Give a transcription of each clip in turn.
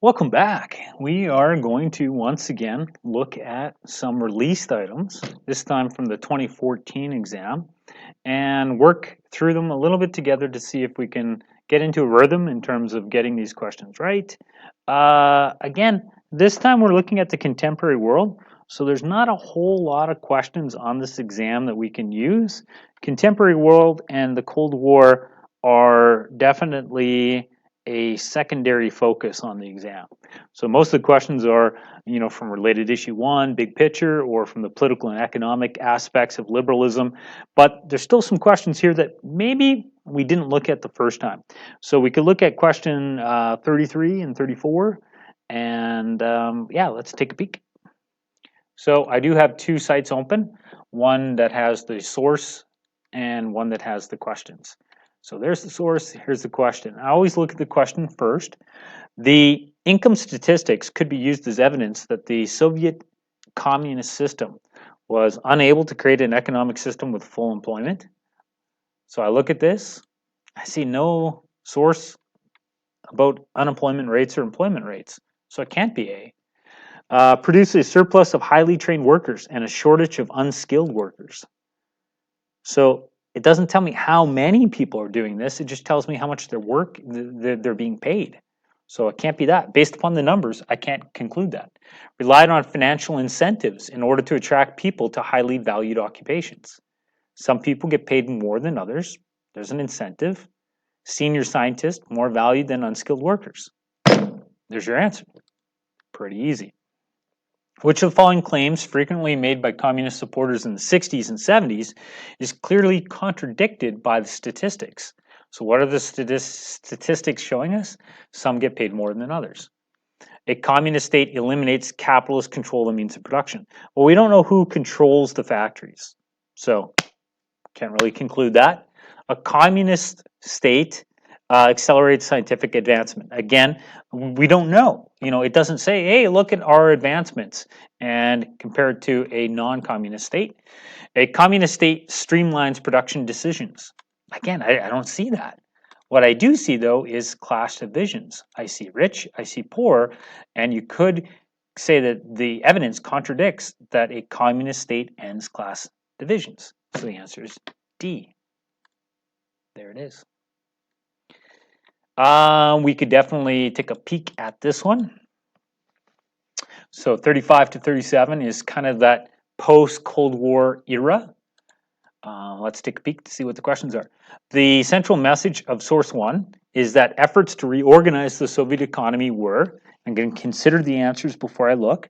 Welcome back. We are going to once again look at some released items, this time from the 2014 exam, and work through them a little bit together to see if we can get into a rhythm in terms of getting these questions right. Again, this time we're looking at the contemporary world, so there's not a whole lot of questions on this exam that we can use. Contemporary world and the Cold War are definitely a secondary focus on the exam. So most of the questions are, from related issue one, big picture, or from the political and economic aspects of liberalism. But there's still some questions here that maybe we didn't look at the first time. So we could look at question 33 and 34, and yeah, let's take a peek. So I do have two sites open, one that has the source and one that has the questions. So there's the source, here's the question. I always look at the question first. The income statistics could be used as evidence that the Soviet communist system was unable to create an economic system with full employment. So I look at this, I see no source about unemployment rates or employment rates. So it can't be A. Produce a surplus of highly trained workers and a shortage of unskilled workers. So it doesn't tell me how many people are doing this. It just tells me how much they're being paid. So it can't be that. Based upon the numbers, I can't conclude that. Relied on financial incentives in order to attract people to highly valued occupations. Some people get paid more than others. There's an incentive. Senior scientists more valued than unskilled workers. There's your answer. Pretty easy. Which of the following claims, frequently made by communist supporters in the 60s and 70s, is clearly contradicted by the statistics? So what are the statistics showing us? Some get paid more than others. A communist state eliminates capitalist control of the means of production. Well, we don't know who controls the factories, so can't really conclude that. A communist state accelerates scientific advancement. Again, we don't know. It doesn't say, hey, look at our advancements and compared to a non-communist state. A communist state streamlines production decisions. Again, I don't see that. What I do see, though, is class divisions. I see rich, I see poor, and you could say that the evidence contradicts that a communist state ends class divisions. So the answer is D. There it is. We could definitely take a peek at this one. So 35 to 37 is kind of that post-Cold War era. Let's take a peek to see what the questions are. The central message of source one is that efforts to reorganize the Soviet economy were, I'm going to consider the answers before I look,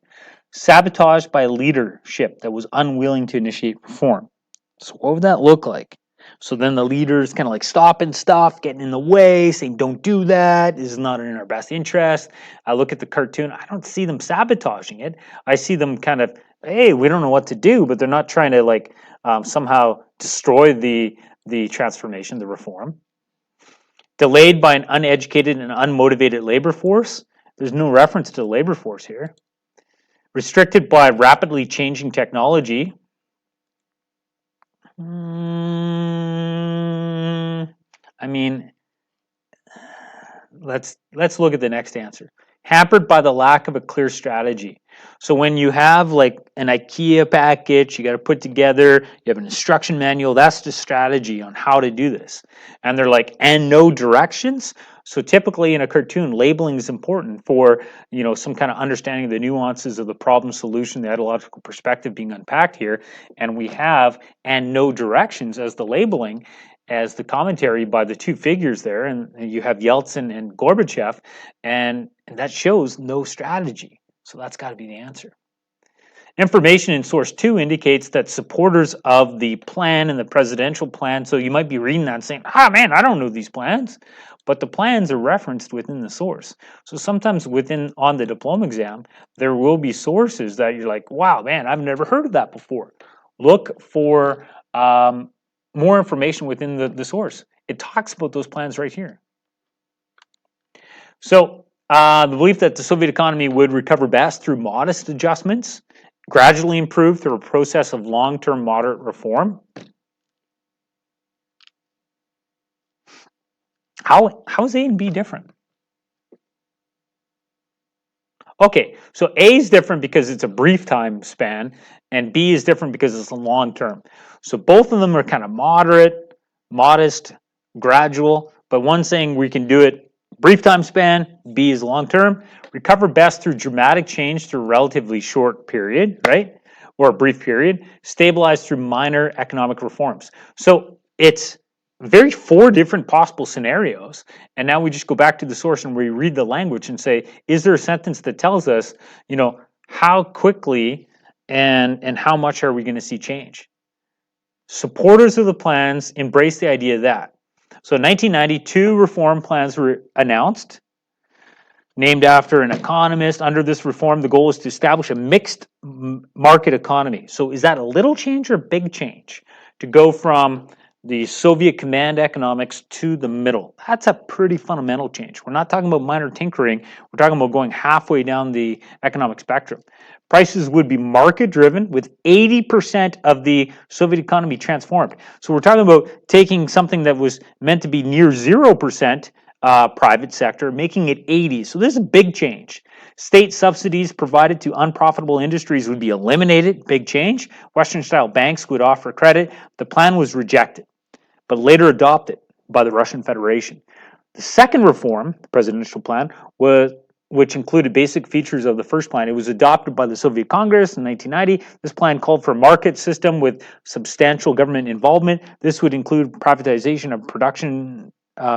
sabotaged by leadership that was unwilling to initiate reform. So what would that look like? So then the leaders kind of like stopping stuff, getting in the way, saying, don't do that. This is not in our best interest. I look at the cartoon. I don't see them sabotaging it. I see them kind of, hey, we don't know what to do, but they're not trying to like somehow destroy the transformation, the reform. Delayed by an uneducated and unmotivated labor force. There's no reference to the labor force here. Restricted by rapidly changing technology. I mean, let's look at the next answer. Hampered by the lack of a clear strategy. So when you have like an IKEA package, you got to put together, you have an instruction manual, that's the strategy on how to do this. And they're like, and no directions. So typically in a cartoon, labeling is important for, some kind of understanding of the nuances of the problem solution, the ideological perspective being unpacked here. And we have, and no directions as the labeling, as the commentary by the two figures there, and you have Yeltsin and Gorbachev, and that shows no strategy. So that's got to be the answer. Information in source 2 indicates that supporters of the plan and the presidential plan, so you might be reading that and saying, man, I don't know these plans, but the plans are referenced within the source. So sometimes on the diploma exam, there will be sources that you're like, wow, man, I've never heard of that before. Look for more information within the source. It talks about those plans right here. So the belief that the Soviet economy would recover best through modest adjustments, gradually improve through a process of long-term moderate reform. How is A and B different? Okay, so A is different because it's a brief time span, and B is different because it's a long term. So both of them are kind of moderate, modest, gradual, but one saying we can do it brief time span, B is long term. Recover best through dramatic change through a relatively short period, right? Or a brief period. Stabilize through minor economic reforms. So it's very four different possible scenarios. And now we just go back to the source and we read the language and say, is there a sentence that tells us, how quickly and how much are we going to see change? Supporters of the plans embrace the idea that. So in 1992, reform plans were announced, named after an economist. Under this reform, the goal is to establish a mixed market economy. So is that a little change or a big change? To go from the Soviet command economics to the middle. That's a pretty fundamental change. We're not talking about minor tinkering. We're talking about going halfway down the economic spectrum. Prices would be market driven with 80% of the Soviet economy transformed. So we're talking about taking something that was meant to be near 0% private sector, making it 80. So this is a big change. State subsidies provided to unprofitable industries would be eliminated, big change. Western-style banks would offer credit. The plan was rejected, but later adopted by the Russian Federation. The second reform, the presidential plan, which included basic features of the first plan. It was adopted by the Soviet Congress in 1990. This plan called for a market system with substantial government involvement. This would include privatization of production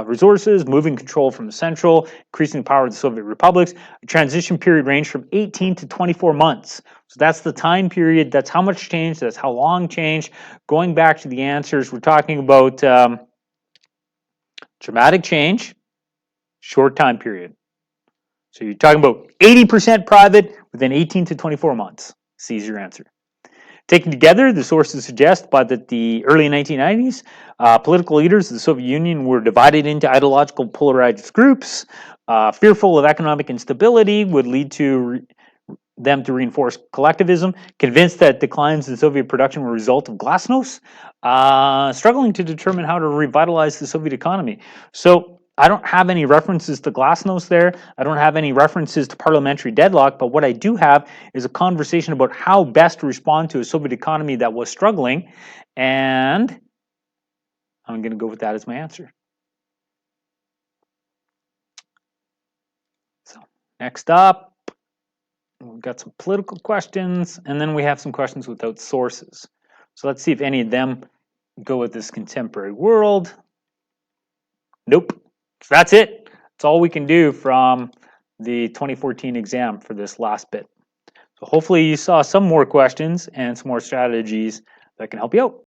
resources, moving control from the central, increasing the power of the Soviet republics. A transition period ranged from 18 to 24 months. So that's the time period. That's how much change. That's how long change. Going back to the answers, we're talking about dramatic change, short time period. So you're talking about 80% private within 18 to 24 months. C is your answer. Taken together, the sources suggest by the early 1990s, political leaders of the Soviet Union were divided into ideological polarized groups. Fearful of economic instability would lead to them to reinforce collectivism, convinced that declines in Soviet production were a result of glasnost, struggling to determine how to revitalize the Soviet economy. So I don't have any references to glasnost there. I don't have any references to parliamentary deadlock, but what I do have is a conversation about how best to respond to a Soviet economy that was struggling, and I'm going to go with that as my answer. So next up, we've got some political questions, and then we have some questions without sources. So let's see if any of them go with this contemporary world. Nope. So that's it. That's all we can do from the 2014 exam for this last bit. So hopefully you saw some more questions and some more strategies that can help you out.